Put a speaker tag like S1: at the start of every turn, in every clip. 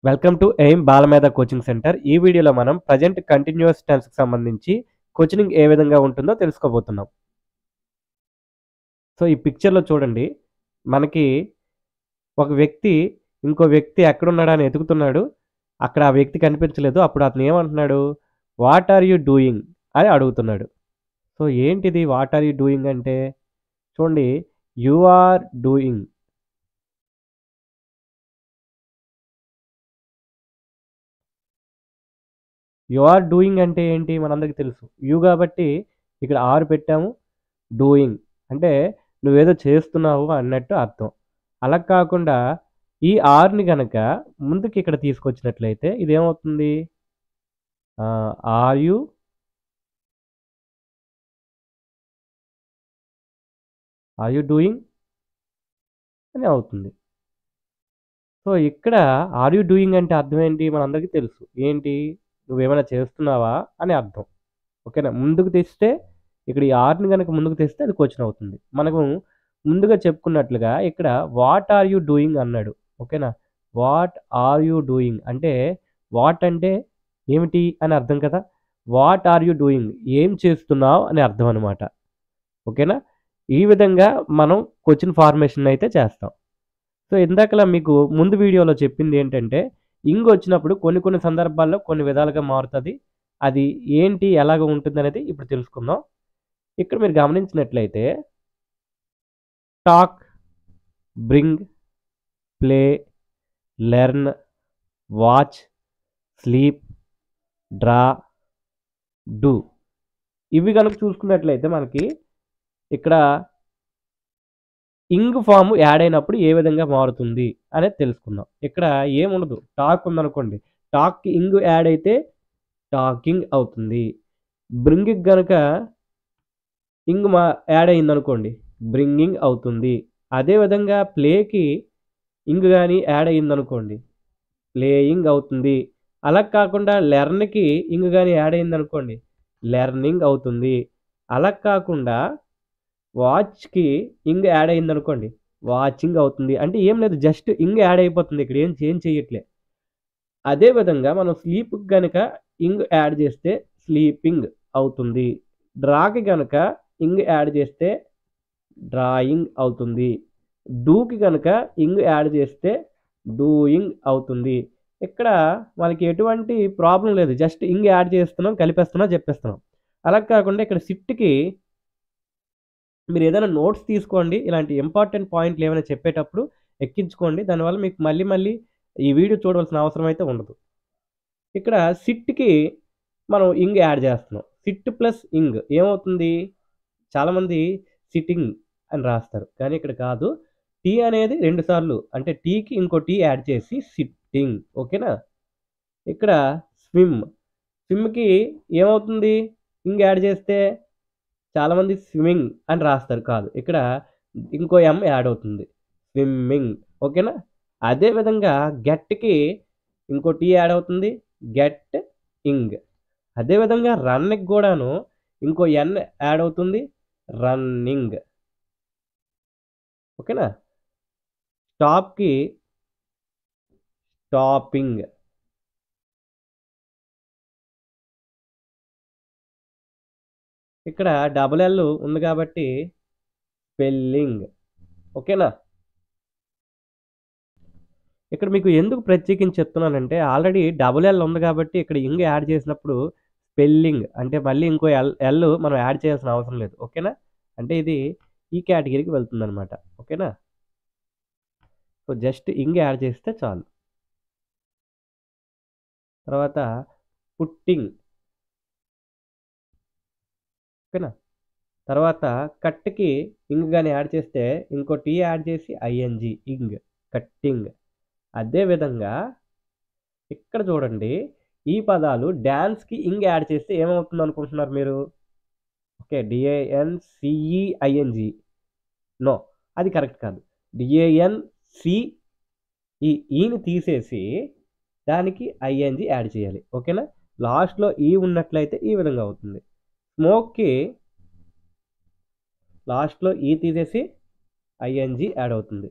S1: Welcome to Aim Balamedha coaching centre. ఈ వీడియోలో మనం ప్రజెంట్ కంటిన్యూస్ టెన్స్‌కి సంబంధించి కోచింగ్ ఏ విధంగా ఉంటుందో తెలుసుకోబోతున్నాం. సో, ఈ పిక్చర్‌లో చూడండి. మనకి ఒక వ్యక్తి ఇంకో వ్యక్తి ఎక్కడున్నాడా అని ఎతుకుతున్నాడు. అక్కడ ఆ వ్యక్తి కనిపించలేదు. అప్పుడు అతను ఏమంటున్నాడు? వాట్ ఆర్ యూ డూయింగ్ అని అడుగుతున్నాడు. సో, ఏంటిది వాట్ ఆర్ యూ డూయింగ్ అంటే? చూడండి, you are doing. You are doing అంటే ఏంటి? మనందరికీ తెలుసు. యూ కాబట్టి ఇక్కడ ఆర్ పెట్టాము. డూయింగ్ అంటే నువ్వేదో చేస్తున్నావు అన్నట్టు అర్థం. అలా కాకుండా ఈ ఆర్‌ని గనక ముందుకి ఇక్కడ తీసుకొచ్చినట్లయితే ఇదేమవుతుంది? ఆర్ యూ డూయింగ్ అని అవుతుంది. సో, ఇక్కడ ఆర్ యూ డూయింగ్ అంటే అర్థం ఏంటి? మనందరికీ తెలుసు. ఏంటి? నువ్వేమైనా చేస్తున్నావా అని అర్థం. ఓకేనా? ముందుకు తెస్తే ఇక్కడ ఈ ఆర్‌ని గనక ముందుకు తెస్తే అది క్వెషన్ అవుతుంది. మనము ముందుగా చెప్పుకున్నట్లుగా ఇక్కడ వాట్ ఆర్ యూ డూయింగ్ అన్నాడు. ఓకేనా? వాట్ ఆర్ యూ డూయింగ్ అంటే వాట్ అంటే ఏమిటి అని అర్థం కదా! వాట్ ఆర్ యూ డూయింగ్ ఏం చేస్తున్నావు అని అర్థం అనమాట. ఓకేనా? ఈ విధంగా మనం క్వెషన్ ఫార్మేషన్ అయితే చేస్తాం. సో, ఇందాకలా మీకు ముందు వీడియోలో చెప్పింది ఏంటంటే, ఇంగ్ వచ్చినప్పుడు కొన్ని కొన్ని సందర్భాల్లో కొన్ని విధాలుగా మారుతది. అది ఏంటి? ఎలాగ ఉంటుందనేది ఇప్పుడు తెలుసుకుందాం. ఇక్కడ మీరు గమనించినట్లయితే talk, bring, play, learn, watch, sleep, draw, do. ఇవి గనుక చూసుకున్నట్లయితే మనకి ఇక్కడ ఇంగ్ ఫార్మ్ యాడ్ అయినప్పుడు ఏ విధంగా మారుతుంది అనేది తెలుసుకుందాం. ఇక్కడ ఏముండదు. టాక్ ఉందనుకోండి. టాక్‌కి ఇంగ్ యాడ్ అయితే టాకింగ్ అవుతుంది. బ్రింగ్‌కి గనక ఇంగ్ యాడ్ అయిందనుకోండి. బ్రింగింగ్ అవుతుంది. అదే విధంగా ప్లేకి ఇంగ్ గాని యాడ్ అయిందనుకోండి. ప్లేయింగ్ అవుతుంది. అలా కాకుండా లెర్న్‌కి ఇంగ్ గాని యాడ్ అయిందనుకోండి. లెర్నింగ్ అవుతుంది. అలా కాకుండా వాచ్‌కి ఇంగ్ యాడ్ అయిందనుకోండి. వాచింగ్ అవుతుంది. అంటే ఏం లేదు, జస్ట్ ఇంగ్ యాడ్ అయిపోతుంది. ఇక్కడ ఏం చేయట్లే. అదే విధంగా మనం స్లీప్‌కి గనక ఇంగ్ యాడ్ చేస్తే స్లీపింగ్ అవుతుంది. డ్రాకి గనక ఇంగ్ యాడ్ చేస్తే డ్రాయింగ్ అవుతుంది. డూకి గనక ఇంగ్ యాడ్ చేస్తే డూయింగ్ అవుతుంది. ఇక్కడ మనకి ఎటువంటి ప్రాబ్లమ్ లేదు. జస్ట్ ఇంగ్ యాడ్ చేస్తున్నాం, కలిపేస్తున్నాం, చెప్పేస్తున్నాం. అలా కాకుండా ఇక్కడ సిట్‌కి మీరేదైనా నోట్స్ తీసుకోండి. ఇలాంటి ఇంపార్టెంట్ పాయింట్లు ఏమైనా చెప్పేటప్పుడు ఎక్కించుకోండి. దానివల్ల మీకు మళ్ళీ మళ్ళీ ఈ వీడియో చూడవలసిన అవసరం అయితే ఉండదు. ఇక్కడ సిట్‌కి మనం ఇంగ్ యాడ్ చేస్తున్నాం. సిట్ ప్లస్ ఇంగ్ ఏమవుతుంది? చాలామంది సిట్టింగ్ అని రాస్తారు. కానీ ఇక్కడ కాదు. టీ అనేది 2 సార్లు అంటే టీకి ఇంకో టీ యాడ్ చేసి సిట్టింగ్. ఓకేనా? ఇక్కడ స్విమ్. స్విమ్‌కి ఏమవుతుంది? ఇంగ్ యాడ్ చేస్తే చాలామంది స్విమ్మింగ్ అని రాస్తారు. కాదు. ఇక్కడ ఇంకో ఎమ్ యాడ్ అవుతుంది. స్విమ్మింగ్. ఓకేనా? అదే విధంగా గెట్‌కి ఇంకో టీ యాడ్ అవుతుంది. గెట్ ఇంగ్. అదే విధంగా రన్‌కి గూడాను ఇంకో ఎన్ యాడ్ అవుతుంది. రన్నింగ్. ఓకేనా? స్టాప్‌కి స్టాపింగ్. ఇక్కడ డబుల్ ఎల్ ఉంది కాబట్టి స్పెల్లింగ్. ఓకేనా? ఇక్కడ మీకు ఎందుకు ప్రత్యేకించి చెప్తున్నానంటే ఆల్రెడీ డబుల్ ఎల్ ఉంది కాబట్టి ఇక్కడ ఇంగ్ యాడ్ చేసినప్పుడు స్పెల్లింగ్ అంటే మళ్ళీ ఇంకో ఎల్ మనం యాడ్ చేయాల్సిన అవసరం లేదు. ఓకేనా? అంటే ఇది ఈ కేటగిరీకి వెళ్తుందనమాట. ఓకేనా? సో, జస్ట్ ఇంగ్ యాడ్ చేస్తే చాలు. తర్వాత పుట్టింగ్. ఓకేనా? తర్వాత కట్‌కి ఇంగ్ గాని యాడ్ చేస్తే ఇంకో టీ యాడ్ చేసి ఐఎన్‌జీ ఇంగ్. కట్టింగ్. అదే విధంగా ఇక్కడ చూడండి. ఈ పదాలు డాన్స్‌కి ఇంగ్ యాడ్ చేస్తే ఏమవుతుందనుకుంటున్నారు మీరు? ఓకే. డీఏఎన్‌సీఈఐఎన్‌జీ. నో. అది కరెక్ట్ కాదు. డీఏఎన్‌సీ ఈ ఈని తీసేసి దానికి ఐఎన్‌జీ యాడ్ చేయాలి. ఓకేనా? లాస్ట్‌లో ఈ ఉన్నట్లయితే ఈ విధంగా అవుతుంది. స్మోక్‌కి లాస్ట్‌లో ఈ తీసేసి ఐఎన్‌జీ యాడ్ అవుతుంది.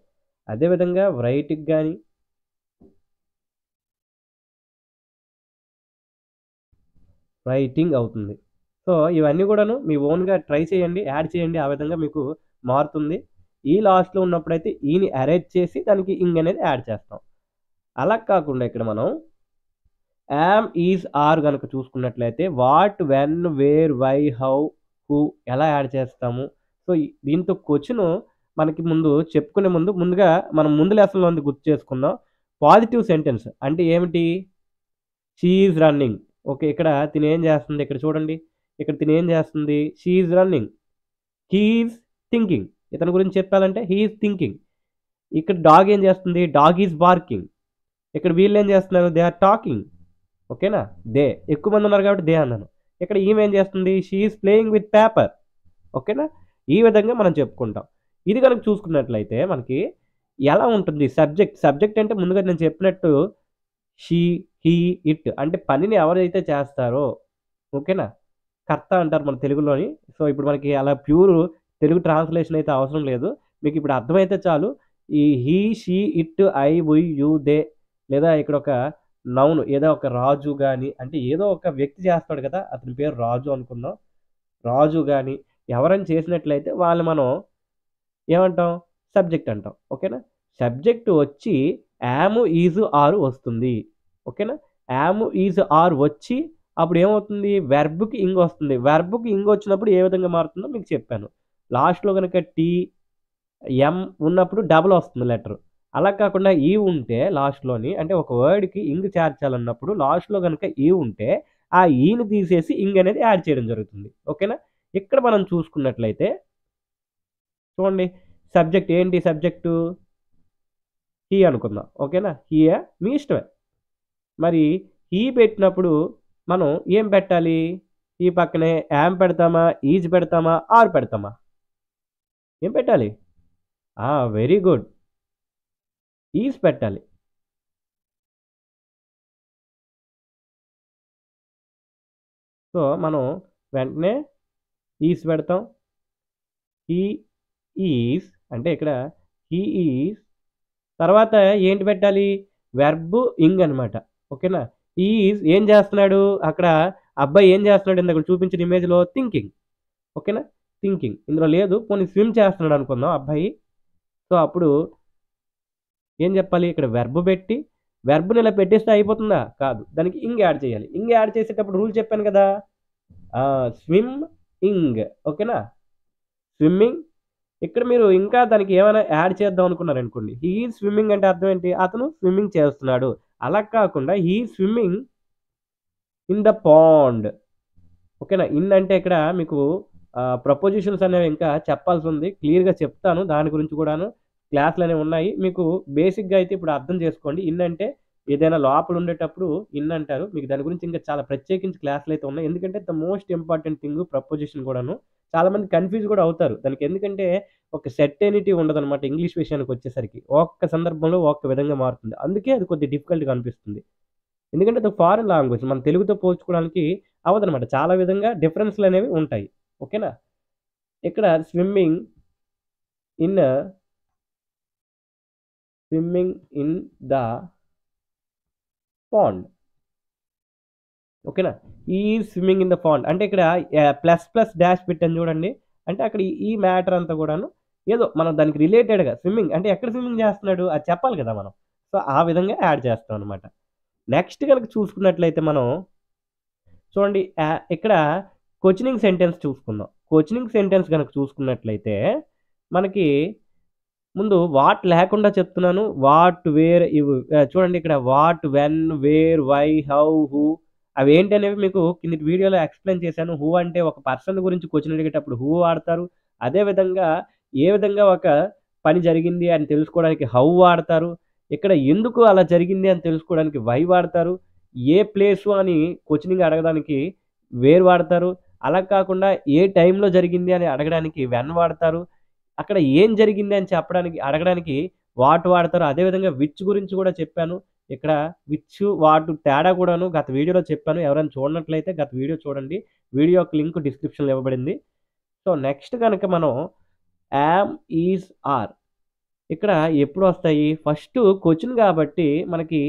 S1: అదే విధంగా రైట్‌కి గాని రైటింగ్ అవుతుంది. సో, ఇవన్నీ కూడాను మీ ఓన్‌గా ట్రై చేయండి. యాడ్ చేయండి. ఆ విధంగా మీకు మారుతుంది. ఈ లాస్ట్‌లో ఉన్నప్పుడైతే ఈని అరేంజ్ చేసి దానికి ఇంగ్ అనేది యాడ్ చేస్తాం. అలా కాకుండా ఇక్కడ మనం యామ్, ఈజ్, ఆర్ గనక చూసుకున్నట్లయితే what, when, where, why, how, who ఎలా యాడ్ చేస్తాము. సో, దీంతో క్వెషను మనకి ముందు చెప్పుకునే ముందుగా మనం ముందు లెసన్‌లోది గుర్తు చేసుకుందాం. పాజిటివ్ సెంటెన్స్ అంటే ఏమిటి? She is running. ఓకే. ఇక్కడ తినేం చేస్తుంది? ఇక్కడ చూడండి. ఇక్కడ తినేం చేస్తుంది? She is running. He is thinking. ఇతని గురించి చెప్పాలంటే హీ ఈజ్ థింకింగ్. ఇక్కడ డాగ్ ఏం చేస్తుంది? Dog is barking. ఇక్కడ వీళ్ళేం చేస్తున్నారు? They are talking. ఓకేనా? దే. ఎక్కువ మంది ఉన్నారు కాబట్టి దే అన్నాను. ఇక్కడ ఈమె ఏం చేస్తుంది? She is playing with paper. ఓకేనా? ఈ విధంగా మనం చెప్పుకుంటాం. ఇది గనుక చూసుకున్నట్లయితే మనకి ఎలా ఉంటుంది సబ్జెక్ట్? సబ్జెక్ట్ అంటే ముందుగా నేను చెప్పినట్టు షీ, హీ, ఇట్ అంటే పనిని ఎవరైతే చేస్తారో ఓకేనా? కర్త అంటారు మన తెలుగులోని. సో, ఇప్పుడు మనకి అలా ప్యూర్ తెలుగు ట్రాన్స్‌లేషన్ అయితే అవసరం లేదు. మీకు ఇప్పుడు అర్థమైతే చాలు. ఈ he, she, it, I, we, you, they లేదా ఇక్కడ ఒక నౌన్ ఏదో ఒక రాజు గాని అంటే ఏదో ఒక వ్యక్తి చేస్తాడు కదా! అతని పేరు రాజు అనుకుందాం. రాజు గాని ఎవరైనా చేసినట్లయితే వాళ్ళు మనం ఏమంటాం? సబ్జెక్ట్ అంటాం. ఓకేనా? సబ్జెక్ట్ వచ్చి యామ్, ఈజ్, ఆర్ వస్తుంది. ఓకేనా? యామ్, ఈజ్, ఆర్ వచ్చి అప్పుడు ఏమవుతుంది? వెర్బ్‌కి ఇంగ్ వస్తుంది. వెర్బ్‌కి ఇంగ్ వచ్చినప్పుడు ఏ విధంగా మారుతుందో మీకు చెప్పాను. లాస్ట్‌లో గనక టీ, ఎం ఉన్నప్పుడు డబుల్ వస్తుంది లెటరు. అలా కాకుండా ఈ ఉంటే లాస్ట్‌లోని అంటే ఒక వర్డ్‌కి ఇంగ్ చేర్చాలన్నప్పుడు లాస్ట్‌లో గనక ఈ ఉంటే ఆ ఈని తీసేసి ఇంగ్ అనేది యాడ్ చేయడం జరుగుతుంది. ఓకేనా? ఇక్కడ మనం చూసుకున్నట్లయితే చూడండి సబ్జెక్ట్ ఏంటి సబ్జెక్టు? హీ అనుకుందాం. ఓకేనా? హీయా మీ ఇష్టమే. మరి హీ పెట్టినప్పుడు మనం ఏం పెట్టాలి? ఈ పక్కనే యామ్ పెడతామా? ఈజ్ పెడతామా? ఆర్ పెడతామా? ఏం పెట్టాలి? Very good. ఈజ్ పెట్టాలి. సో, మనం వెంటనే ఈజ్ పెడతాం. హీ ఈజ్ అంటే ఇక్కడ హీ ఈజ్ తర్వాత ఏంటి పెట్టాలి? వెర్బ్ ఇంగ్ అనమాట. ఓకేనా? ఈజ్ ఏం చేస్తున్నాడు? అక్కడ అబ్బాయి ఏం చేస్తున్నాడు? ఇందాక చూపించిన ఇమేజ్‌లో థింకింగ్. ఓకేనా? థింకింగ్. ఇందులో లేదు. పోనీ స్విమ్ చేస్తున్నాడు అనుకుందాం అబ్బాయి. సో, అప్పుడు ఏం చెప్పాలి? ఇక్కడ వెర్బ్ పెట్టి వెర్బ్‌ని ఇలా పెట్టేస్తే అయిపోతుందా? కాదు. దానికి ఇంగ్ యాడ్ చేయాలి. ఇంగ్ యాడ్ చేసేటప్పుడు రూల్ చెప్పాను కదా! స్విమ్ ఇంగ్. ఓకేనా? స్విమ్మింగ్ ఇక్కడ మీరు ఇంకా దానికి ఏమైనా యాడ్ చేద్దాం అనుకున్నారనుకోండి. హీ ఈజ్ స్విమ్మింగ్ అంటే అర్థం ఏంటి? అతను స్విమ్మింగ్ చేస్తున్నాడు. అలా కాకుండా he is swimming in the pond. ఓకేనా? ఇన్ అంటే ఇక్కడ మీకు ప్రపోజిషన్స్ అనేవి ఇంకా చెప్పాల్సుంది. క్లియర్‌గా చెప్తాను. దాని గురించి కూడాను క్లాస్‌లనేవి ఉన్నాయి. మీకు బేసిక్‌గా అయితే ఇప్పుడు అర్థం చేసుకోండి. ఇన్ అంటే ఏదైనా లోపల ఉండేటప్పుడు ఇన్ అంటారు. మీకు దాని గురించి ఇంకా చాలా ప్రత్యేకించి క్లాస్‌లయితే ఉన్నాయి. ఎందుకంటే the most important thing preposition కూడాను. చాలామంది కన్‌ఫ్యూజ్ కూడా అవుతారు. దానికి ఎందుకంటే ఒక సెర్టెనిటీ ఉండదనమాట ఇంగ్లీష్ విషయానికొచ్చేసరికి. ఒక్క సందర్భంలో ఒక్క విధంగా మారుతుంది. అందుకే అది కొద్దిగా డిఫికల్ట్‌గా అనిపిస్తుంది. ఎందుకంటే అది ఫారిన్ లాంగ్వేజ్. మన తెలుగుతో పోల్చుకోవడానికి అవ్వదనమాట. చాలా విధంగా డిఫరెన్స్‌లనేవి ఉంటాయి. ఓకేనా? ఇక్కడ in swimming in the pond. ఓకేనా? Is swimming in the pond అంటే ఇక్కడ ప్లస్ ప్లస్ డాష్ పెట్టాను చూడండి. అంటే అక్కడ ఈ మ్యాటర్ అంతా కూడాను ఏదో మనం దానికి రిలేటెడ్‌గా స్విమ్మింగ్ అంటే ఎక్కడ స్విమ్మింగ్ చేస్తున్నాడు? అది చెప్పాలి కదా మనం. సో, ఆ విధంగా యాడ్ చేస్తాం అనమాట. నెక్స్ట్ గనక చూసుకున్నట్లయితే మనం చూడండి ఇక్కడ క్వెషనింగ్ సెంటెన్స్ చూసుకుందాం. క్వెషనింగ్ సెంటెన్స్ గనక చూసుకున్నట్లయితే మనకి ముందు వాట్ లేకుండా చెప్తున్నాను. వాట్, వేర్ ఇవి చూడండి ఇక్కడ what, when, where, why, how, who అవేంటనేవి మీకు కిందటి వీడియోలో ఎక్స్‌ప్లెయిన్ చేశాను. హూ అంటే ఒక పర్సన్ గురించి క్వెషన్ అడిగేటప్పుడు హూ వాడతారు. అదే విధంగా ఏ విధంగా ఒక పని జరిగింది అని తెలుసుకోవడానికి హౌ వాడతారు. ఇక్కడ ఎందుకు అలా జరిగింది అని తెలుసుకోవడానికి వై వాడతారు. ఏ ప్లేసు అని క్వెషనింగ్ అడగడానికి వేర్ వాడతారు. అలా కాకుండా ఏ టైంలో జరిగింది అని అడగడానికి వెన్ వాడతారు. అక్కడ ఏం జరిగింది అని అడగడానికి వాట్ వాడతారు. అదే విధంగా విచ్ గురించి కూడా చెప్పాను. ఇక్కడ విచ్, వాట్ తేడా కూడాను గత వీడియోలో చెప్పాను. ఎవరైనా చూడనట్లయితే గత వీడియో చూడండి. వీడియో యొక్క లింక్ డిస్క్రిప్షన్‌లో ఇవ్వబడింది. సో, నెక్స్ట్ గనక మనం యామ్, ఈజ్, ఆర్ ఇక్కడ ఎప్పుడొస్తాయి? ఫస్టు క్వెషన్ గాబట్టి మనకి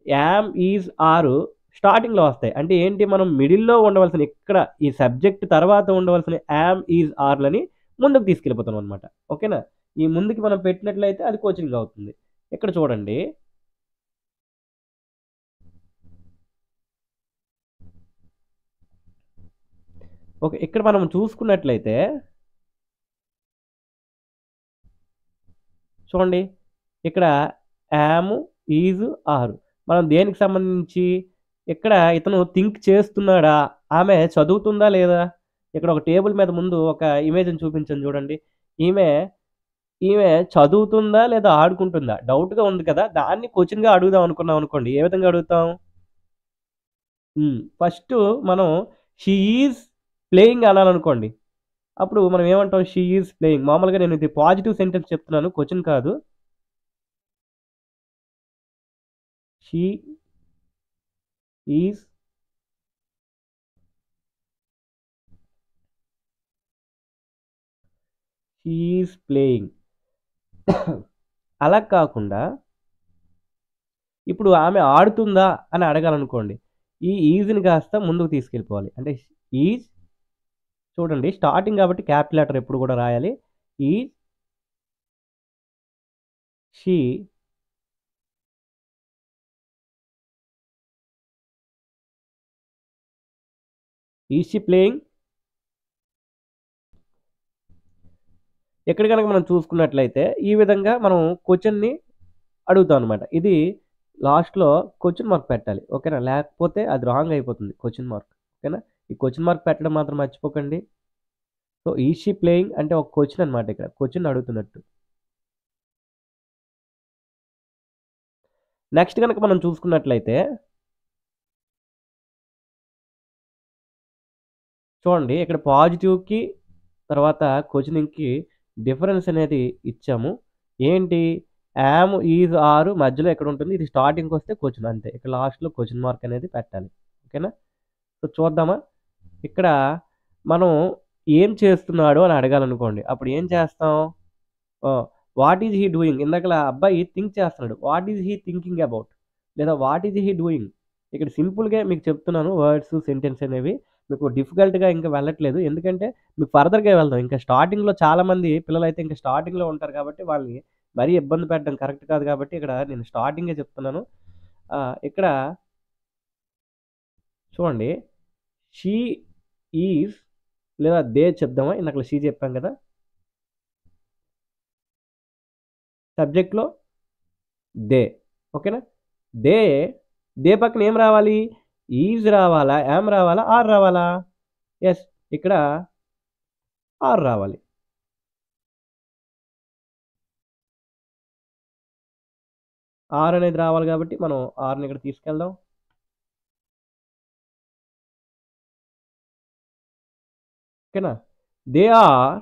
S1: యామ్, ఈజ్, ఆర్ స్టార్టింగ్‌లో వస్తాయి. అంటే ఏంటి మనం మిడిల్‌లో ఉండవలసిన ఇక్కడ ఈ సబ్జెక్ట్ తర్వాత ఉండవలసిన యామ్, ఈజ్, ఆర్‌లని ముందుకు తీసుకెళ్ళిపోతామనమాట. ఓకేనా? ఈ ముందుకి మనం పెట్టినట్లయితే అది కోచింగ్ అవుతుంది. ఇక్కడ చూడండి. ఓకే. ఇక్కడ మనం చూసుకున్నట్లయితే చూడండి. ఇక్కడ యామ్, ఈజ్, ఆర్. మనం దేనికి సంబంధించి ఇక్కడ ఇతను థింక్ చేస్తున్నాడా? ఆమె చదువుతుందా లేదా? ఇక్కడ ఒక టేబుల్ మీద ముందు ఒక ఇమేజ్‌ని చూపించాను చూడండి. ఈమె, ఈమె చదువుతుందా లేదా ఆడుకుంటుందా? డౌట్‌గా ఉంది కదా! దాన్ని క్వెషన్‌గా అడుగుదాం అనుకున్నాం అనుకోండి. ఏ విధంగా అడుగుతాం? ఫస్టు మనం షీ ఈజ్ ప్లేయింగ్ అనాలనుకోండి. అప్పుడు మనం ఏమంటాం? She is playing. మామూలుగా నేను ఇది పాజిటివ్ సెంటెన్స్ చెప్తున్నాను. క్వెషన్ కాదు. She is she is playing. అలా కాకుండా ఇప్పుడు ఆమె ఆడుతుందా అని అడగాలనుకోండి. ఈ ఈజ్‌ని కాస్త ముందుకు తీసుకెళ్ళిపోవాలి. అంటే ఈజ్ చూడండి స్టార్టింగ్ కాబట్టి క్యాపిటల్ లెటర్ ఎప్పుడు కూడా రాయాలి. Is she playing? ఇక్కడ గనక మనం చూసుకున్నట్లయితే ఈ విధంగా మనం క్వెషన్‌ని అడుగుతాం అనమాట. ఇది లాస్ట్‌లో క్వెషన్ మార్క్ పెట్టాలి. ఓకేనా? లేకపోతే అది రాంగ్ అయిపోతుంది క్వెషన్ మార్క్. ఓకేనా? ఈ క్వెషన్ మార్క్ పెట్టడం మాత్రం మర్చిపోకండి. సో, ఈజ్ షీ ప్లేయింగ్ అంటే ఒక క్వెషన్ అనమాట ఇక్కడ. క్వెషన్ అడుగుతున్నట్టు. నెక్స్ట్ గనక మనం చూసుకున్నట్లయితే చూడండి ఇక్కడ పాజిటివ్‌కి తర్వాత క్వెషనింగ్‌కి డిఫరెన్స్ అనేది ఇచ్చాము. ఏంటి? యామ్, ఈజ్, ఆర్ మధ్యలో ఎక్కడుంటుంది? ఇది స్టార్టింగ్‌కొస్తే క్వెషన్ అంతే. ఇక్కడ లాస్ట్‌లో క్వెషన్ మార్క్ అనేది పెట్టాలి. ఓకేనా? సో, చూద్దామా? ఇక్కడ మనం ఏం చేస్తున్నాడు అని అడగాలనుకోండి. అప్పుడు ఏం చేస్తాం? What is he doing? ఇందాకల అబ్బాయి థింక్ చేస్తున్నాడు. What is he thinking about? లేదా వాట్ ఈజ్ హీ డూయింగ్? ఇక్కడ సింపుల్‌గా మీకు చెప్తున్నాను వర్డ్స్, సెంటెన్స్ అనేవి. మీకు డిఫికల్ట్‌గా ఇంకా వెళ్ళట్లేదు. ఎందుకంటే మీకు ఫర్దర్‌గా వెళ్దాం. ఇంకా స్టార్టింగ్‌లో చాలామంది పిల్లలైతే ఇంకా స్టార్టింగ్‌లో ఉంటారు కాబట్టి వాళ్ళని మరీ ఇబ్బంది పెట్టడం కరెక్ట్ కాదు కాబట్టి ఇక్కడ నేను స్టార్టింగే చెప్తున్నాను. ఇక్కడ చూడండి. షీ ఈజ్ లేదా దే చెప్దామా? ఇందాకల షీ చెప్పాం కదా! సబ్జెక్ట్‌లో దే. ఓకేనా? దే, దే పక్కన ఏం రావాలి? ఈజ్ రావాలా? యామ్ రావాలా? ఆర్ రావాలా? యెస్. ఇక్కడ ఆర్ రావాలి. ఆర్ అనేది రావాలి కాబట్టి మనం ఆర్‌ని ఇక్కడ తీసుకెళ్దాం. ఓకేనా? దే ఆర్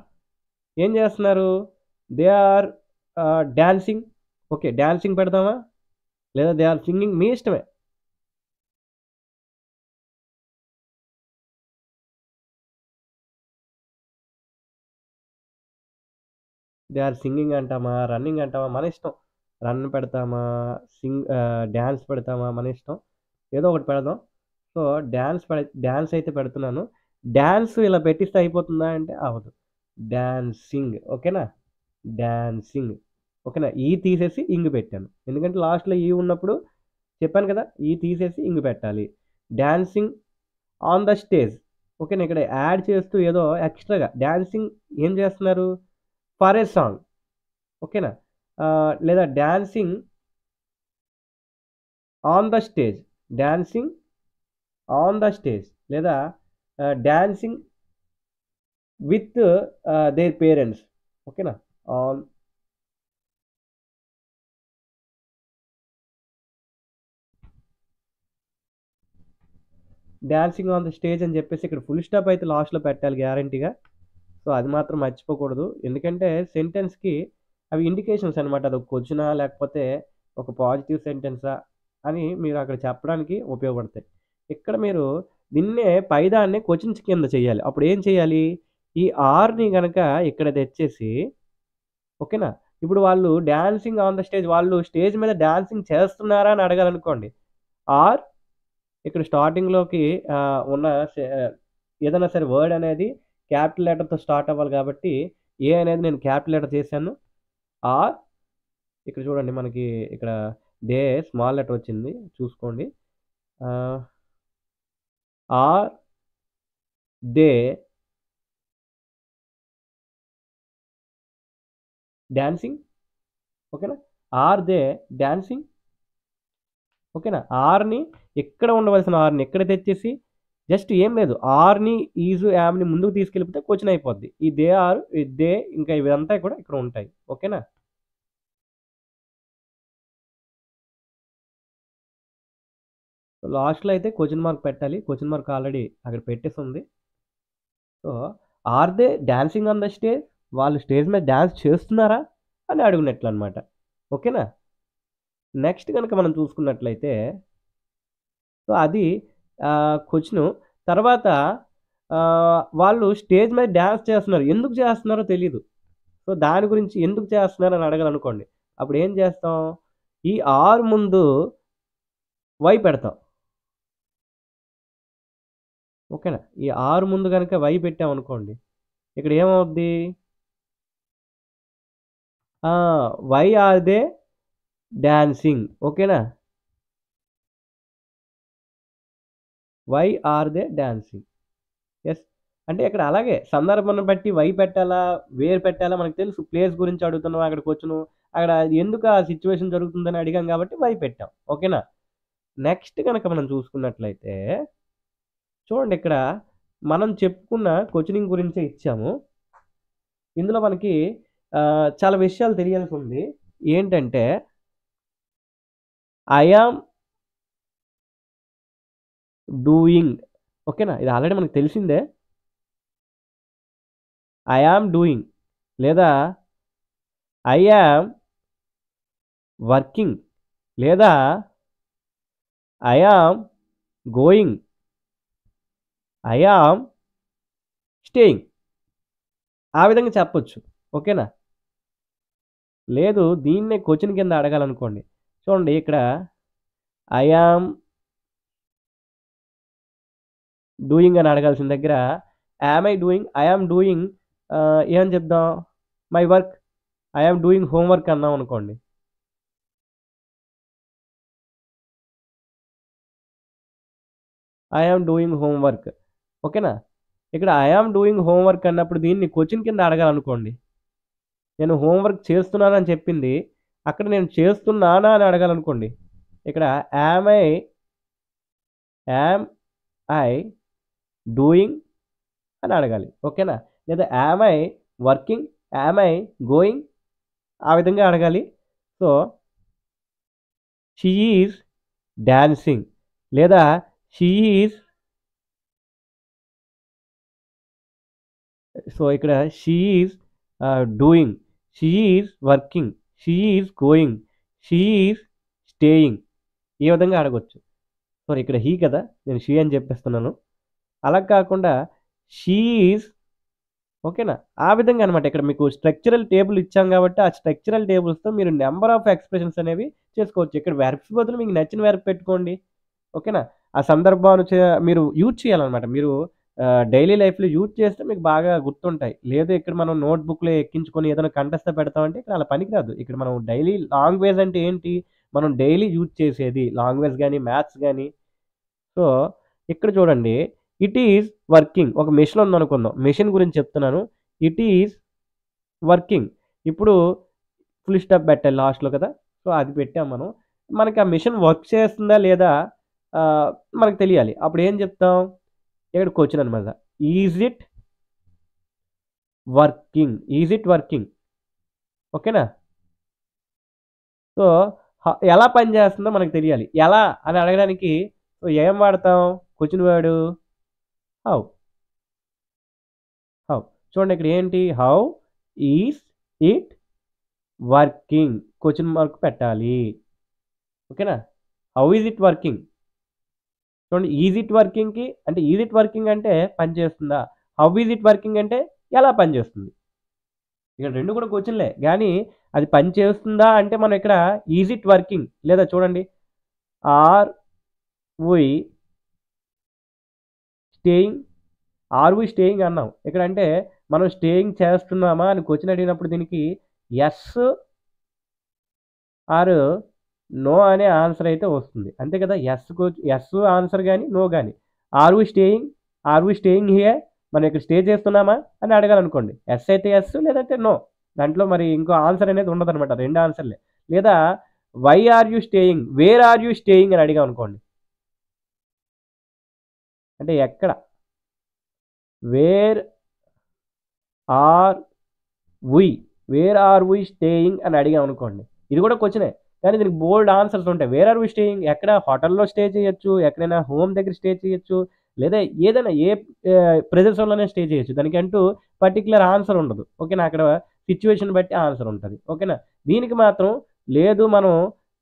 S1: ఏం చేస్తున్నారు? They are dancing. Okay. Dancing పెడదామా? లేదా దే ఆర్ సింగింగ్ మీ ఇష్టమే. దే ఆర్ సింగింగ్ అంటామా? రన్నింగ్ అంటామా? మన ఇష్టం. రన్ పెడతామా? డాన్స్ పెడతామా? మన ఇష్టం. ఏదో ఒకటి పెడదాం. సో, డాన్స్ అయితే పెడుతున్నాను. డాన్స్ ఇలా పెట్టిస్తే అయిపోతుందా అంటే అవ్వదు. డాన్సింగ్ ఓకేనా? డాన్సింగ్ ఓకేనా? ఈ తీసేసి ఇంగ్ పెట్టాను. ఎందుకంటే లాస్ట్‌లో ఈ ఉన్నప్పుడు చెప్పాను కదా! ఈ తీసేసి ఇంగ్ పెట్టాలి. డాన్సింగ్ ఆన్ ద స్టేజ్ ఓకేనా? ఇక్కడ యాడ్ చేస్తూ ఏదో ఎక్స్‌ట్రాగా డాన్సింగ్ ఏం చేస్తున్నారు? ఫర్ ఎ సాంగ్ ఓకేనా? లేదా dancing on the stage. Dancing on the stage లేదా డాన్సింగ్ విత్ దేర్ పేరెంట్స్ ఓకేనా? On dancing on the stage అని చెప్పేసి ఇక్కడ ఫుల్ స్టాప్ అయితే లాస్ట్‌లో పెట్టాలి గ్యారంటీగా. సో, అది మాత్రం మర్చిపోకూడదు. ఎందుకంటే సెంటెన్స్‌కి అవి ఇండికేషన్స్ అనమాట. అదొక క్వెషనా లేకపోతే ఒక పాజిటివ్ సెంటెన్సా అని మీరు అక్కడ చెప్పడానికి ఉపయోగపడతాయి. ఇక్కడ మీరు దీన్నే పైదాన్నే క్వెషన్స్ కింద చేయాలి. అప్పుడు ఏం చేయాలి? ఈ ఆర్‌ని గనక ఇక్కడ తెచ్చేసి ఓకేనా? ఇప్పుడు వాళ్ళు డాన్సింగ్ ఆన్ ద స్టేజ్ వాళ్ళు స్టేజ్ మీద డాన్సింగ్ చేస్తున్నారా అని అడగాలనుకోండి. ఆర్ ఇక్కడ స్టార్టింగ్‌లోకి ఉన్న ఏదైనా సరే వర్డ్ అనేది క్యాపిటల్ లెటర్‌తో స్టార్ట్ అవ్వాలి కాబట్టి ఏ అనేది నేను క్యాపిటల్ లెటర్ చేశాను. ఆర్ ఇక్కడ చూడండి మనకి ఇక్కడ దే స్మాల్ లెటర్ వచ్చింది చూసుకోండి. ఆర్ దే డాన్సింగ్ ఓకేనా? ఆర్ దే డాన్సింగ్ ఓకేనా? ఆర్‌ని ఎక్కడ ఉండవలసిన ఆర్‌ని ఎక్కడ తెచ్చేసి జస్ట్ ఏం లేదు. ఆర్‌ని, ఈజ్, యామ్‌ని ముందుకు తీసుకెళ్ళిపోతే క్వెషన్ అయిపోద్ది. ఈ దే ఆర్, ఈ దే ఇంకా ఇవంతా కూడా ఇక్కడ ఉంటాయి. ఓకేనా? లాస్ట్‌లో అయితే క్వెషన్ మార్క్ పెట్టాలి. క్వెషన్ మార్క్ ఆల్రెడీ అక్కడ పెట్టేసుంది. So, are they dancing on the stage? వాళ్ళు స్టేజ్ మీద డాన్స్ చేస్తున్నారా? అని అడిగినట్లనమాట. ఓకేనా? నెక్స్ట్ గనక మనం చూసుకున్నట్లయితే సో, అది క్వెషను. తర్వాత వాళ్ళు స్టేజ్ మీద డాన్స్ చేస్తున్నారు. ఎందుకు చేస్తున్నారో తెలీదు. సో, దాని గురించి ఎందుకు చేస్తున్నారని అడగాలనుకోండి. అప్పుడేం చేస్తాం? ఈ ఆర్ ముందు వై పెడతాం. ఓకేనా? ఈ ఆర్ ముందు గనక వై పెట్టామనుకోండి. ఇక్కడ ఏమవుద్ది? ఆ! వై ఆర్ దే డాన్సింగ్ ఓకేనా? Why are they dancing. Yes. అంటే ఇక్కడ అలాగే సందర్భాన్ని బట్టి వై పెట్టాలా? వేర్ పెట్టాలా? మనకు తెలుసు. ప్లేస్ గురించి అడుగుతున్నాం. అక్కడ క్వెషను. అక్కడ ఎందుకు ఆ సిట్యుయేషన్ జరుగుతుందని అడిగాం కాబట్టి వై పెట్టాం. ఓకేనా? నెక్స్ట్ గనక మనం చూసుకున్నట్లయితే చూడండి ఇక్కడ మనం చెప్పుకున్న క్వెషనింగ్ గురించే ఇచ్చాము. ఇందులో మనకి చాలా విషయాలు తెలియాల్సుంది. ఏంటంటే ఐ యామ్ డూయింగ్ ఓకేనా? ఇది ఆల్రెడీ మనకు తెలిసిందే. ఐ యామ్ డూయింగ్ లేదా ఐ యామ్ వర్కింగ్ లేదా I am going I am staying ఆ విధంగా చెప్పొచ్చు. ఓకేనా? లేదు దీన్నే క్వెషన్ కింద అడగాలనుకోండి. చూడండి ఇక్కడ ఐ యామ్ డూయింగ్ అని అడగాల్సిన దగ్గర am I doing? I am doing ఏమని చెప్దాం? My work. I am doing home work అన్నాం అనుకోండి. I am doing home work. ఓకేనా? ఇక్కడ I am doing home work అన్నప్పుడు దీన్ని క్వెషన్ కింద అడగాలనుకోండి. నేను హోమ్ వర్క్ చేస్తున్నానని చెప్పింది. అక్కడ నేను చేస్తున్నానా అని అడగాలనుకోండి. ఇక్కడ యామ్ ఐ డూయింగ్ అని అడగాలి. ఓకేనా? లేదా am I working? Am I going? ఆ విధంగా అడగాలి. సో, షీ ఈజ్ డాన్సింగ్ లేదా షీ ఈజ్ సో, ఇక్కడ she is doing, she is working, she is going, she is staying ఈ విధంగా అడగొచ్చు. సో, ఇక్కడ హీ కదా! నేను షీ అని చెప్పేస్తున్నాను. అలా కాకుండా షీ ఈజ్ ఓకేనా? ఆ విధంగా అనమాట. ఇక్కడ మీకు స్ట్రక్చరల్ టేబుల్ ఇచ్చాం కాబట్టి, ఆ స్ట్రక్చరల్ టేబుల్స్‌తో మీరు నంబర్ ఆఫ్ ఎక్స్‌ప్రెషన్స్ అనేవి చేసుకోవచ్చు. ఇక్కడ వెర్బ్స్ బదులు మీకు నచ్చిన వెర్బ్ పెట్టుకోండి. ఓకేనా? ఆ సందర్భానుచ మీరు యూజ్ చేయాలనమాట. మీరు డైలీ లైఫ్‌లో యూజ్ చేస్తే మీకు బాగా గుర్తుంటాయి. లేదు ఇక్కడ మనం నోట్‌బుక్‌లో ఎక్కించుకొని ఏదైనా కంఠస్థ పెడతామంటే ఇక్కడ అలా పనికిరాదు. ఇక్కడ మనం డైలీ లాంగ్వేజ్ అంటే ఏంటి? మనం డైలీ యూజ్ చేసేది లాంగ్వేజ్ గాని, మ్యాథ్స్ గాని. సో, ఇక్కడ చూడండి ఇట్ ఈజ్ వర్కింగ్. ఒక మెషిన్ ఉందనుకుందాం. మెషిన్ గురించి చెప్తున్నాను. It is working. ఇప్పుడు ఫుల్ స్టాప్ పెట్టాలి లాస్ట్‌లో కదా! సో, అది పెట్టాం మనం. మనకి ఆ మెషిన్ వర్క్ చేస్తుందా లేదా ఆహ్, మనకు తెలియాలి. అప్పుడు ఏం చెప్తాం? ఇక్కడ క్వెషన్ అనమాట. Is it working? Is it working? ఓకేనా? సో, ఎలా పనిచేస్తుందో మనకు తెలియాలి. ఎలా అని అడగడానికి సో, ఏం వాడతాం? Question word how. హౌ. చూడండి ఇక్కడ ఏంటి? How is it working? Question mark పెట్టాలి. ఓకేనా? How is it working? చూడండి ఈజ్ ఇట్ వర్కింగ్‌కి అంటే ఈజ్ ఇట్ వర్కింగ్ అంటే పని చేస్తుందా? హౌ ఈజ్ ఇట్ వర్కింగ్ అంటే ఎలా పనిచేస్తుంది? ఇక్కడ 2 కూడా క్వెషన్‌లే. గానీ అది పని చేస్తుందా అంటే మనం ఇక్కడ ఈజ్ ఇట్ వర్కింగ్ లేదా చూడండి are we staying, are we staying అన్నాం. ఇక్కడ అంటే మనం స్టేయింగ్ చేస్తున్నామా అని క్వశ్చన్ అడిగినప్పుడు దీనికి ఎస్ ఆర్ నో అనే ఆన్సర్ అయితే వస్తుంది. అంతే కదా, ఎస్ ఆన్సర్ కానీ నో కానీ. ఆర్ వి స్టేయింగ్ హియర్, మనం ఇక్కడ స్టే చేస్తున్నామా అని అడగాలనుకోండి, ఎస్ అయితే ఎస్ లేదంటే నో. దాంట్లో మరి ఇంకో ఆన్సర్ అనేది ఉండదన్నమాట, 2 ఆన్సర్లే. లేదా why are you staying, where are you staying అని అడిగాం అనుకోండి, అంటే ఎక్కడ, where are where are we staying అని అడిగాం అనుకోండి, ఇది కూడా క్వశ్చనే కానీ దీనికి బోల్డ్ ఆన్సర్స్ ఉంటాయి. వేర్ ఆర్ వి స్టేయింగ్, ఎక్కడ హోటల్లో స్టే చేయొచ్చు, ఎక్కడైనా హోమ్ దగ్గర స్టే చేయొచ్చు, లేదా ఏదైనా ఏ ప్రదేశంలోనే స్టే చేయొచ్చు. దానికంటూ పర్టికులర్ ఆన్సర్ ఉండదు. ఓకేనా, అక్కడ సిచ్యువేషన్ బట్టి ఆన్సర్ ఉంటుంది. ఓకేనా, దీనికి మాత్రం లేదు, మనం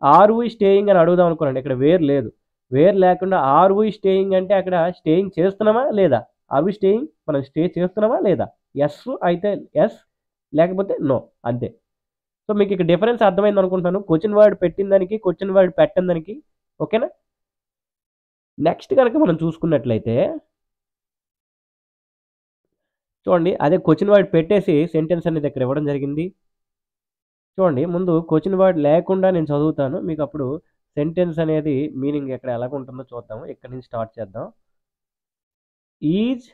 S1: ఆర్ వి స్టేయింగ్ అని అడుగుదాం అనుకోండి, ఇక్కడ వేర్ లేదు. వేర్ లేకుండా ఆర్ వి స్టేయింగ్ అంటే అక్కడ స్టేయింగ్ చేస్తున్నామా లేదా, ఆర్ వి స్టేయింగ్ మనం స్టే చేస్తున్నామా లేదా, ఎస్ అయితే ఎస్ లేకపోతే నో, అంతే. సో మీకు ఇక్కడ డిఫరెన్స్ అర్థమైంది అనుకుంటున్నాను, క్వశ్చన్ వర్డ్ పెట్టిన దానికి క్వశ్చన్ వర్డ్ పెట్టిన దానికి. ఓకేనా, నెక్స్ట్ కనుక మనం చూసుకున్నట్లయితే చూడండి, అదే క్వశ్చన్ వర్డ్ పెట్టేసి సెంటెన్స్ అనేది ఇక్కడ ఇవ్వడం జరిగింది. చూడండి, ముందు క్వశ్చన్ వర్డ్ లేకుండా నేను చదువుతాను, మీకు అప్పుడు సెంటెన్స్ అనేది మీనింగ్ ఎక్కడ ఎలాగ ఉంటుందో చూద్దాము. ఇక్కడ నుంచి స్టార్ట్ చేద్దాం. Is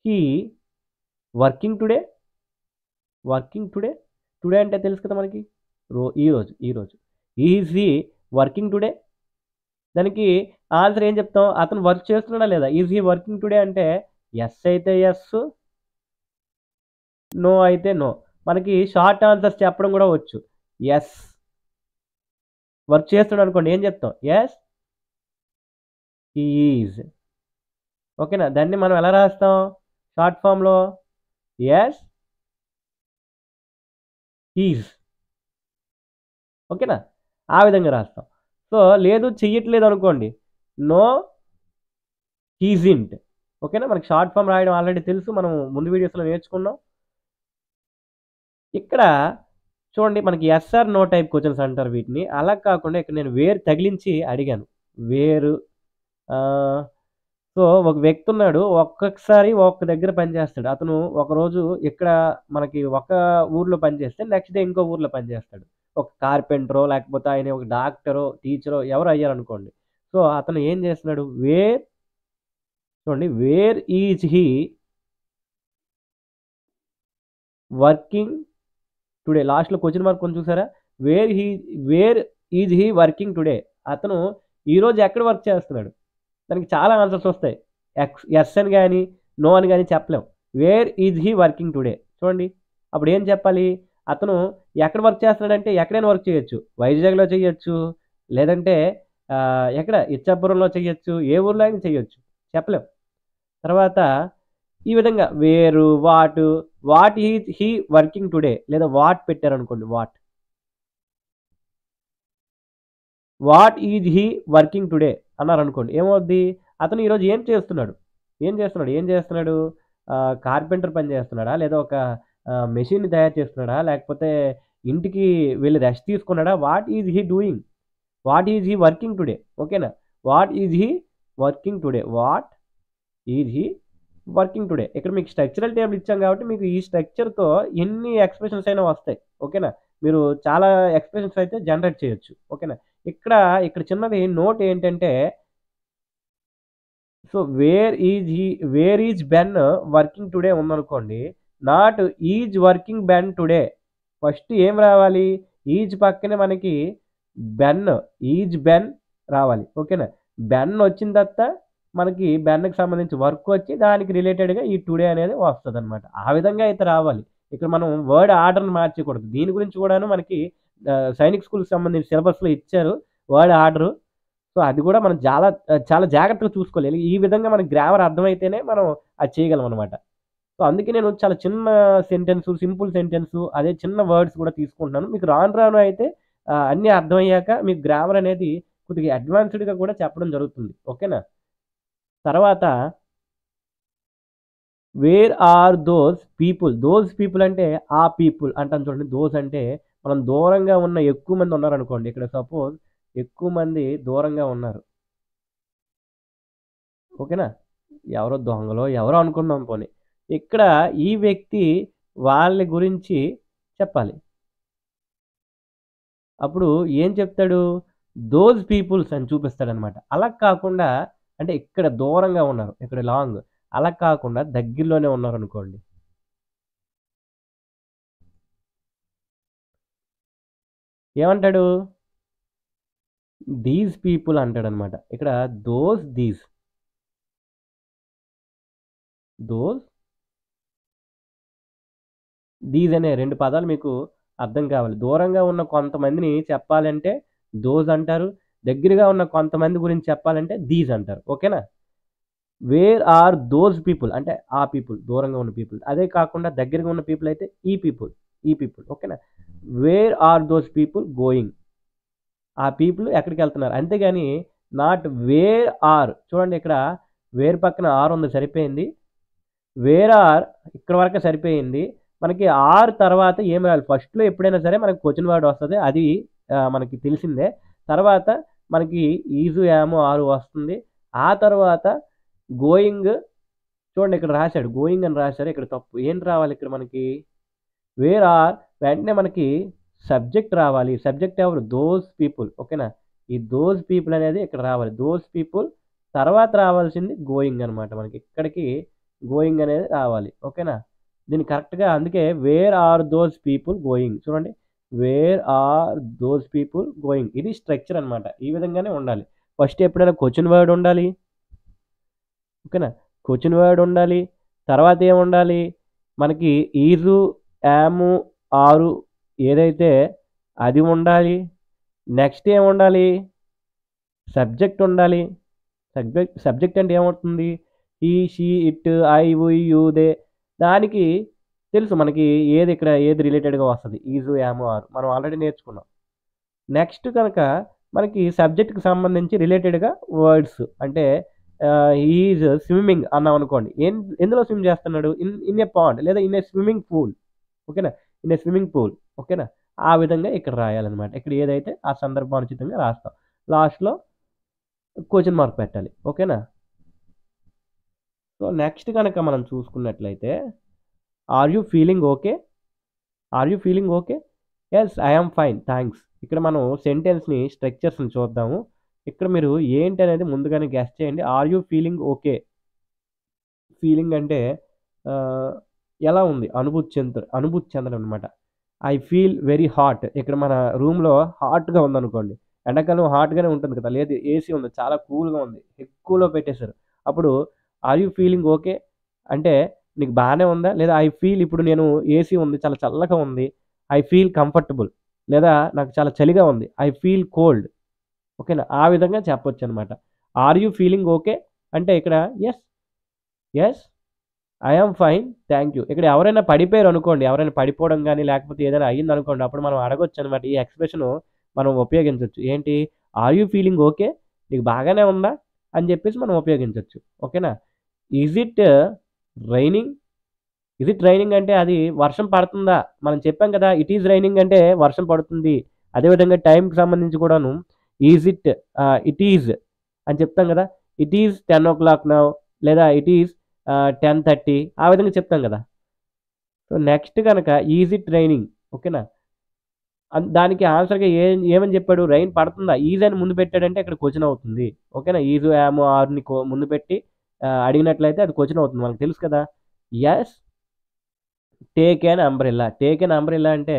S1: he working today, today అంటే తెలుసు కదా మనకి, ఈరోజు. ఈజ్ హీ వర్కింగ్ టుడే, దానికి ఆన్సర్ ఏం చెప్తాం, అతను వర్క్ చేస్తున్నాడా లేదా. ఈజ్ హీ వర్కింగ్ టుడే అంటే ఎస్ అయితే ఎస్, నో అయితే నో. మనకి షార్ట్ ఆన్సర్స్ చెప్పడం కూడా వచ్చు. ఎస్ వర్క్ చేస్తున్నాడు అనుకోండి, ఏం చెప్తాం, ఎస్ ఈజ్. ఓకేనా, దాన్ని మనం ఎలా రాస్తాం షార్ట్ ఫామ్లో, ఎస్ ఈజ్. ఓకేనా, ఆ విధంగా రాస్తాం. సో లేదు చెయ్యట్లేదు అనుకోండి, నో హీజింట్. ఓకేనా, మనకి షార్ట్ ఫామ్ రాయడం ఆల్రెడీ తెలుసు, మనం ముందు వీడియోస్లో నేర్చుకున్నాం. ఇక్కడ చూడండి, మనకి ఎస్ఆర్ నో టైప్ క్వశ్చన్స్ అంటారు వీటిని. అలా కాకుండా ఇక్కడ నేను వేరు తగిలించి అడిగాను. వేరు సో ఒక వ్యక్తి ఉన్నాడు, ఒక్కొక్కసారి ఒక్క దగ్గర పనిచేస్తాడు. అతను ఒకరోజు ఇక్కడ మనకి ఒక ఊర్లో పనిచేస్తే నెక్స్ట్ డే ఇంకో ఊర్లో పనిచేస్తాడు. ఒక కార్పెంటరో లేకపోతే ఆయన ఒక డాక్టరో టీచరో ఎవరు అయ్యారనుకోండి. సో అతను ఏం చేస్తున్నాడు, చూడండి, where is he working today, లాస్ట్లో క్వశ్చన్ మార్క్ కొంచెం చూసారా, where is he working today, అతను ఈరోజు ఎక్కడ వర్క్ చేస్తున్నాడు. దానికి చాలా ఆన్సర్స్ వస్తాయి, ఎస్ అని కానీ నో అని కానీ చెప్పలేం. Where is he working today, చూడండి, అప్పుడు ఏం చెప్పాలి, అతను ఎక్కడ వర్క్ చేస్తున్నాడంటే ఎక్కడైనా వర్క్ చేయొచ్చు, వైజాగ్లో చేయొచ్చు, లేదంటే ఎక్కడ ఇచ్చాపురంలో చేయొచ్చు, ఏ ఊర్లో అయినా చేయొచ్చు, చెప్పలేం. తర్వాత ఈ విధంగా వేరు, what is he working today, లేదా వాట్ పెట్టారనుకోండి, what is he working today అన్నారనుకోండి, ఏమవుద్ది, అతను ఈరోజు ఏం చేస్తున్నాడు, కార్పెంటర్ పని చేస్తున్నాడా, లేదా ఒక మెషిన్ తయారు చేస్తున్నాడా, లేకపోతే ఇంటికి వెళ్ళి రెస్ట్ తీసుకున్నాడా, what is he doing, what is he working today. ఓకేనా, what is he working today. ఇక్కడ మీకు స్ట్రక్చరల్ టేబుల్ ఇచ్చాం కాబట్టి మీకు ఈ స్ట్రక్చర్తో ఎన్ని ఎక్స్ప్రెషన్స్ అయినా వస్తాయి. ఓకేనా, మీరు చాలా ఎక్స్ప్రెషన్స్ అయితే జనరేట్ చేయొచ్చు. ఓకేనా, ఇక్కడ చిన్నది నోట్ ఏంటంటే, so where is Ben working today ఉందనుకోండి, not is working Ben today. First ఏం రావాలి, ఈజ్ పక్కనే మనకి ఈజ్ బెన్ రావాలి. ఓకేనా, బెన్ వచ్చిన తర్వాత మనకి బెన్కి సంబంధించి వర్క్ వచ్చి దానికి రిలేటెడ్గా ఈ టుడే అనేది వస్తుంది అనమాట. ఆ విధంగా అయితే రావాలి. ఇక్కడ మనం వర్డ్ ఆర్డర్ని మార్చకూడదు. దీని గురించి కూడాను మనకి సైనిక్ స్కూల్కి సంబంధించి సిలబస్లో ఇచ్చారు వర్డ్ ఆర్డరు. సో అది కూడా మనం చాలా జాగ్రత్తగా చూసుకోవాలి. ఈ విధంగా మనకి గ్రామర్ అర్థమైతేనే మనం అది చేయగలం అనమాట. సో అందుకే నేను చాలా చిన్న సెంటెన్స్, సింపుల్ సెంటెన్స్, అదే చిన్న వర్డ్స్ కూడా తీసుకుంటున్నాను. మీకు రాను అయితే అన్నీ అర్థమయ్యాక మీకు గ్రామర్ అనేది కొద్దిగా అడ్వాన్స్డ్గా కూడా చెప్పడం జరుగుతుంది. ఓకేనా, తర్వాత వేర్ ఆర్ దోస్ పీపుల్ అంటే ఆ పీపుల్ అంటాను చూడండి. దోస్ అంటే మనం దూరంగా ఉన్న ఎక్కువ మంది ఉన్నారనుకోండి. ఇక్కడ సపోజ్ ఎక్కువ మంది దూరంగా ఉన్నారు. ఓకేనా, ఎవరో దొంగలో ఎవరో అనుకున్నాం పోనీ. ఇక్కడ ఈ వ్యక్తి వాళ్ళ గురించి చెప్పాలి. అప్పుడు ఏం చెప్తాడు? దోస్ పీపుల్స్ అని చూపిస్తాడనమాట. అలా కాకుండా అంటే ఇక్కడ దూరంగా ఉన్నారు. ఇక్కడ లాంగ్. అలా కాకుండా దగ్గరలోనే ఉన్నారనుకోండి. ఏమంటాడు? దీస్ పీపుల్ అంటాడనమాట. ఇక్కడ దీస్. దోస్, దీస్ అనే 2 పదాలు మీకు అర్థం కావాలి. దూరంగా ఉన్న కొంతమందిని చెప్పాలంటే దోస్ అంటారు. దగ్గరగా ఉన్న కొంతమంది గురించి చెప్పాలంటే దీస్ అంటారు. ఓకేనా? వేర్ ఆర్ దోస్ పీపుల్ అంటే ఆ పీపుల్ దూరంగా ఉన్న పీపుల్. అదే కాకుండా దగ్గరగా ఉన్న పీపుల్ అయితే ఈ పీపుల్. ఓకేనా? Where are those people going? ఆ పీపుల్ ఎక్కడికి వెళ్తున్నారు? అంతేగాని నాట్ వేర్ ఆర్. చూడండి ఇక్కడ వేర్ పక్కన ఆర్ ఉంది సరిపోయింది. వేర్ ఆర్ ఇక్కడ వరకే సరిపోయింది. మనకి ఆర్ తర్వాత ఏం రాయాలి? ఫస్ట్‌లో ఎప్పుడైనా సరే మనకి క్వెషన్ వర్డ్ వస్తది. అది మనకి తెలిసిందే. తర్వాత మనకి ఈజు, యాము, ఆరు వస్తుంది. ఆ తర్వాత గోయింగ్ చూడండి ఇక్కడ రాశాడు. గోయింగ్ అని రాశారు. ఇక్కడ తప్పు. ఏంటి రావాలి ఇక్కడ మనకి? వేర్ ఆర్ వెంటనే మనకి సబ్జెక్ట్ రావాలి. సబ్జెక్ట్ ఎవరు? Those people. ఓకేనా? ఈ దోస్ పీపుల్ అనేది ఇక్కడ రావాలి. దోస్ పీపుల్ తర్వాత రావాల్సింది గోయింగ్ అనమాట. మనకి ఇక్కడికి గోయింగ్ అనేది రావాలి. ఓకేనా? దీన్ని కరెక్ట్‌గా అందుకే where are those people going చూడండి. Where are those people going ఇది స్ట్రక్చర్ అనమాట. ఈ విధంగానే ఉండాలి. ఫస్ట్ ఎప్పుడైనా క్వెషన్ వర్డ్ ఉండాలి. ఓకేనా? క్వెషన్ వర్డ్ ఉండాలి. తర్వాత ఏముండాలి? మనకి ఈజు, యాము, ఆరు ఏదైతే అది ఉండాలి. నెక్స్ట్ ఏముండాలి? సబ్జెక్ట్ ఉండాలి. సబ్జెక్ట్ అంటే ఏమవుతుంది? He, she, it, I, we, you, they. దానికి తెలుసు మనకి ఏది రిలేటెడ్‌గా వస్తది. ఈజు, యాము, ఆరు. మనం ఆల్రెడీ నేర్చుకున్నాం. నెక్స్ట్ కనుక మనకి సబ్జెక్ట్‌కి సంబంధించి రిలేటెడ్‌గా వర్డ్స్ అంటే హి ఈజ్ స్విమ్మింగ్ అన్నాం అనుకోండి. ఎందులో స్విమ్ చేస్తున్నాడు? ఇన్ ఎ పాండ్ లేదా ఇన్ ఎ స్విమ్మింగ్ పూల్. ఓకేనా? In a swimming pool. ఓకేనా? ఆ విధంగా ఇక్కడ రాయాలనమాట. ఇక్కడ ఏదైతే ఆ సందర్భానుచితంగా రాస్తాం. లాస్ట్‌లో క్వెషన్ మార్క్ పెట్టాలి. ఓకేనా? సో, నెక్స్ట్ కనుక మనం చూసుకున్నట్లయితే are you feeling okay? Are you feeling okay? Yes I am fine thanks. ఇక్కడ మనం సెంటెన్స్‌ని స్ట్రక్చర్స్‌ని చూద్దాము. ఇక్కడ మీరు ఏంటనేది ముందుగానే గెస్ చేయండి. Are you feeling okay? Feeling అంటే ఎలా ఉంది? అనుభూతి చెందడం అనమాట. I feel very hot. ఇక్కడ మన రూమ్‌లో హాట్‌గా ఉందనుకోండి. ఎండాకాలం హాట్‌గానే ఉంటుంది కదా! లేదు ఏసీ ఉంది. చాలా కూల్‌గా ఉంది. ఎక్కువలో పెట్టేశారు. అప్పుడు ఆర్ యూ ఫీలింగ్ ఓకే? అంటే నీకు బానే ఉందా? లేదా ఐ ఫీల్ ఇప్పుడు నేను ఏసీ ఉంది. చాలా చల్లగా ఉంది. I feel comfortable. లేదా నాకు చాలా చలిగా ఉంది. I feel cold. ఓకేనా? ఆ విధంగా చెప్పొచ్చనమాట. Are you feeling okay? అంటే ఇక్కడ yes, yes I am fine. Thank you. ఇక్కడ ఎవరైనా పడిపోయారనుకోండి. ఎవరైనా పడిపోవడం గాని, లేకపోతే ఏదైనా అయిందనుకోండి. అప్పుడు మనం అడగొచ్చనమాట. ఈ ఎక్స్‌ప్రెషను మనం ఉపయోగించొచ్చు. ఏంటి? Are you feeling okay? నీకు బాగానే ఉందా? అని జెప్పేసి మనం ఉపయోగించొచ్చు. ఓకేనా? Is it raining? Is it raining అంటే అది వర్షం పడుతుందా? మనం చెప్పాం కదా! ఇట్ ఈజ్ రైనింగ్ అంటే వర్షం పడుతుంది. అదేవిధంగా టైంకి సంబంధించి కూడాను ఈజ్ ఇట్ ఇట్ ఈజ్ అని చెప్తాం గదా! ఇట్ ఈజ్ 10:00 నౌ లేదా ఇట్ ఈజ్ 10:30 ఆ విధంగా చెప్తాం గదా! సో, నెక్స్ట్ గనక ఈజ్ ఇట్ రైనింగ్ ఓకేనా? దానికి ఆన్సర్‌గా ఏమని చెప్పాడు? రైన్ పడుతుందా? ఈజ్ అని ముందు పెట్టాడంటే ఇక్కడ క్వెషన్ అవుతుంది. ఓకేనా? ఈజ్, యామ్, ఆర్‌ని ముందు పెట్టి అడిగినట్లయితే అది క్వెషన్ అవుతుంది. మనకు తెలుసు కదా! Yes take an umbrella. Take an umbrella అంటే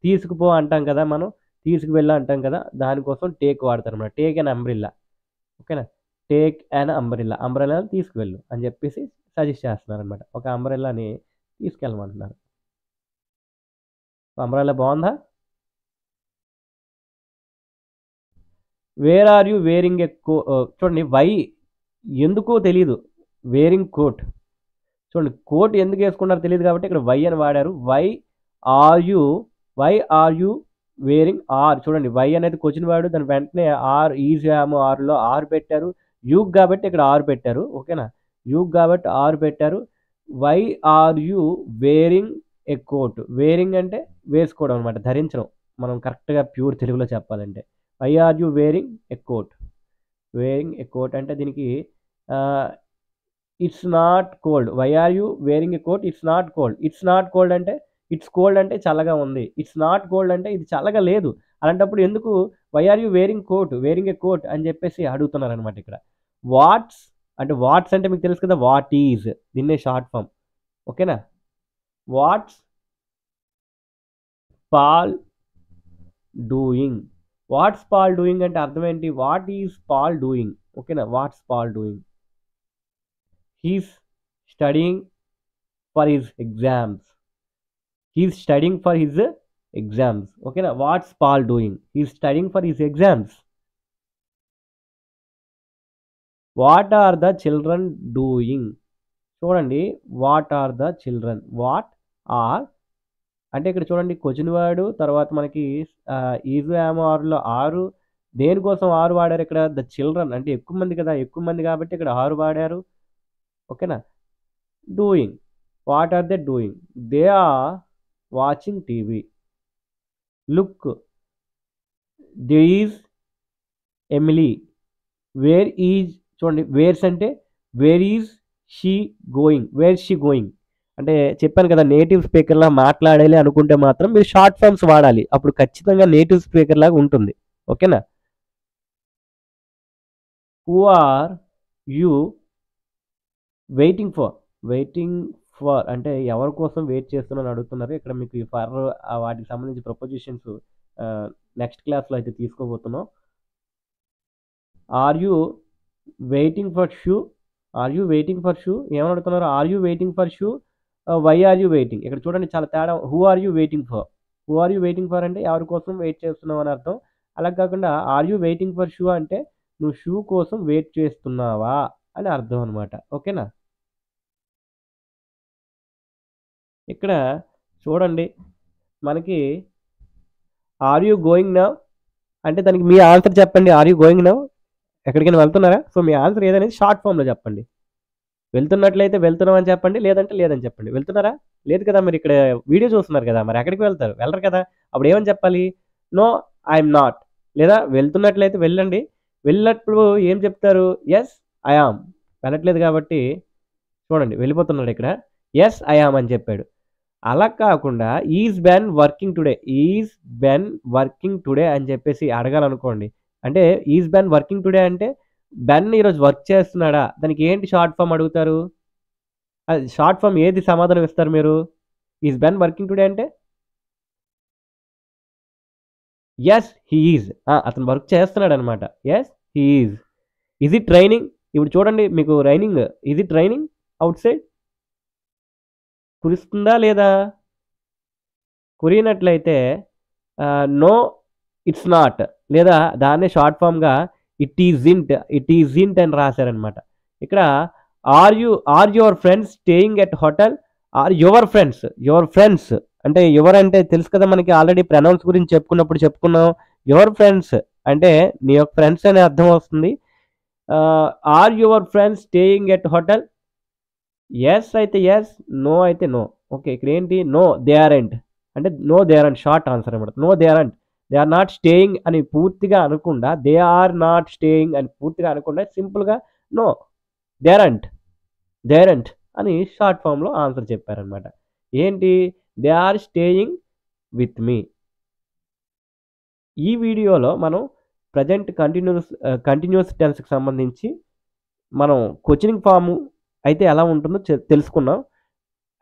S1: తీసుకుపో అంటాం కదా మనం. తీసుకువెళ్ళు అంటాం కదా! దానికోసం టేక్ వాడతారనమాట. Take an umbrella. ఓకేనా? Take an umbrella. అంబ్రెల్లాని తీసుకువెళ్ళు అని చెప్పేసి సజెస్ట్ చేస్తున్నారనమాట. ఒక అంబ్రెల్లాని తీసుకెళ్ళమంటున్నారు. అంబ్రెల్లా బావుందా? Where are you wearing a చూడండి వై ఎందుకో తెలీదు. Wearing coat. చూడండి కోట్ ఎందుకు ఏసుకున్నారో తెలీదు కాబట్టి ఇక్కడ వై అని వాడారు. Are you why are you wearing are చూడండి వై అనేది క్వెషన్ వర్డ్ దాని వెంటనే ఆర్ ఈజ్ యామ్ ఆర్‌లో ఆర్ పెట్టారు. యూకి కాబట్టి ఇక్కడ ఆర్ పెట్టారు. ఓకేనా? యూకి కాబట్టి ఆర్ పెట్టారు. Why are you wearing a coat. Wearing అంటే వేసుకోవడం అనమాట. ధరించడం. మనం కరెక్ట్‌గా ప్యూర్ తెలుగులో చెప్పాలంటే. Why are you wearing a coat. Wearing a coat అంటే దీనికి ah, it's not cold. Why are you wearing a coat? It's not cold. It's not cold అంటే ఇట్స్ కోల్డ్ అంటే చల్లగా ఉంది. ఇట్స్ నాట్ కోల్డ్ అంటే ఇది చల్లగా లేదు. అలాంటప్పుడు ఎందుకు why are you wearing a coat అని చెప్పేసి అడుగుతున్నారనమాట ఇక్కడ. వాట్స్ అంటే వాట్స్ అంటే మీకు తెలుసు కదా, వాట్ ఈజ్, దీన్నే షార్ట్ ఫామ్. ఓకేనా? What's Paul doing. What's Paul doing అంటే అర్థం ఏంటి? What is Paul doing. ఓకేనా? What's Paul doing? He's studying for his exams. He's studying for his exams. ఓకేనా? What's Paul doing? He's studying for his exams. What are the children doing? చూడండి, what are the children, what are అంటే ఇక్కడ చూడండి question word తర్వాత మనకి is yam ఆరులో ఆరు. దేనికోసం ఆరు వాడారు ఇక్కడ? ద చిల్డ్రన్ అంటే ఎక్కువ మంది కదా, ఎక్కువ మంది కాబట్టి ఇక్కడ ఆరు వాడారు. ఓకేనా? Doing, what are they doing? They are watching TV. Look, they is Emily. Where is, చూడండి వేర్స్ అంటే where is she going, where she going. అంటే చెప్పాను కదా, నేటివ్ స్పీకర్లా మాట్లాడాలి అనుకుంటే మాత్రం మీరు షార్ట్ ఫామ్స్ వాడాలి, అప్పుడు ఖచ్చితంగా నేటివ్ స్పీకర్ లాగా ఉంటుంది. ఓకేనా? Who are you waiting for? Waiting for అంటే ఎవరి కోసం వెయిట్ చేస్తున్నారని అడుగుతున్నారు. ఇక్కడ మీకు ఫర్ వాటికి సంబంధించి ప్రపోజిషన్స్ నెక్స్ట్ క్లాస్లో అయితే తీసుకోబోతున్నాం. Are you waiting for shoe? Are you waiting for shoe ఏమని అడుగుతున్నారు? Are you waiting for shoe? Why are you waiting? ఇక్కడ చూడండి చాలా తేడా. Who are you waiting for? Who are you waiting for అంటే ఎవరి కోసం వెయిట్ చేస్తున్నావు అని అర్థం. అలా కాకుండా are you waiting for shoe అంటే నువ్వు షూ కోసం వెయిట్ చేస్తున్నావా అని అర్థం అనమాట. ఓకేనా? ఇక్కడ చూడండి మనకి ఆర్ యూ గోయింగ్ నౌ అంటే దానికి మీ ఆన్సర్ చెప్పండి. Are you going now? ఎక్కడికైనా వెళ్తున్నారా? సో మీ ఆన్సర్ ఏదనేది షార్ట్ ఫామ్లో చెప్పండి. వెళ్తున్నట్లయితే వెళ్తున్నాం అని చెప్పండి, లేదంటే లేదని చెప్పండి. వెళ్తున్నారా? లేదు కదా, మీరు ఇక్కడ వీడియో చూస్తున్నారు కదా, మరి ఎక్కడికి వెళ్తారు? వెళ్ళరు కదా. అప్పుడు ఏమని చెప్పాలి? No I'm not. లేదా వెళ్తున్నట్లయితే వెళ్ళండి, వెళ్ళినప్పుడు ఏం చెప్తారు? Yes I am. వెళ్ళట్లేదు కాబట్టి చూడండి వెళ్ళిపోతున్నాడు ఇక్కడ, ఎస్ ఐ ఆమ్ అని చెప్పాడు. అలా కాకుండా is Ben working today, is Ben working today అని చెప్పేసి అడగాలనుకోండి. అంటే ఈజ్ బెన్ వర్కింగ్ టుడే అంటే బెన్ ఈరోజు వర్క్ చేస్తున్నాడా, దానికి ఏంటి షార్ట్ ఫామ్ అడుగుతారు? అది షార్ట్ ఫామ్ ఏది సమాధానం ఇస్తారు మీరు? ఈజ్ బెన్ వర్కింగ్ టుడే అంటే ఎస్ హీ ఈజ్, అతను వర్క్ చేస్తున్నాడు అనమాట. Yes he is. Is it training? ఇప్పుడు చూడండి మీకు raining, is it training outside? కురుస్తుందా లేదా? కురినట్లయితే నో ఇట్స్ నాట్, లేదా దాన్నే షార్ట్ ఫామ్గా ఇట్ ఈజ్ ఇంట్ అని రాశారనమాట. ఇక్కడ are your friends staying at hotel? Are your friends అంటే యువర్ అంటే తెలుసు కదా మనకి, ఆల్రెడీ ప్రనౌన్స్ గురించి చెప్పుకున్నాం. యువర్ ఫ్రెండ్స్ అంటే నీ యొక్క ఫ్రెండ్స్ అనే అర్థం వస్తుంది. Are your friends staying at hotel? Yes అయితే ఎస్, నో అయితే నో. ఓకే, ఇక్కడ ఏంటి? నో దే ఆర్ంట్ అంటే no they aren't short answer అనమాట. No they aren't, they are not staying అని పూర్తిగా అనకుండా, దే ఆర్ నాట్ స్టేయింగ్ అని పూర్తిగా అనకుండా సింపుల్గా నో దే ఆర్ంట్ అని షార్ట్ ఫామ్లో ఆన్సర్ చెప్పారనమాట. ఏంటి? They are staying with me. ఈ వీడియోలో మనం ప్రజెంట్ కంటిన్యూస్ టెన్స్కి సంబంధించి మనం క్వశ్చనింగ్ ఫాము అయితే ఎలా ఉంటుందో తెలుసుకున్నాం.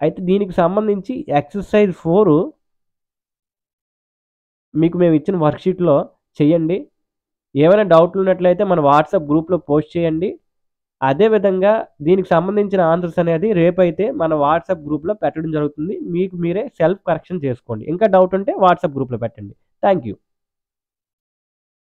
S1: అయితే దీనికి సంబంధించి ఎక్సర్సైజ్ 4 మీకు మేము ఇచ్చిన వర్క్షీట్లో చేయండి. ఏమైనా డౌట్లు ఉన్నట్లయితే మన వాట్సాప్ గ్రూప్లో పోస్ట్ చేయండి. అదేవిధంగా దీనికి సంబంధించిన ఆన్సర్స్ అనేది రేపైతే మన వాట్సాప్ గ్రూప్లో పెట్టడం జరుగుతుంది. మీకు మీరే సెల్ఫ్ కరెక్షన్ చేసుకోండి. ఇంకా డౌట్ ఉంటే వాట్సాప్ గ్రూప్లో పెట్టండి. Thank you.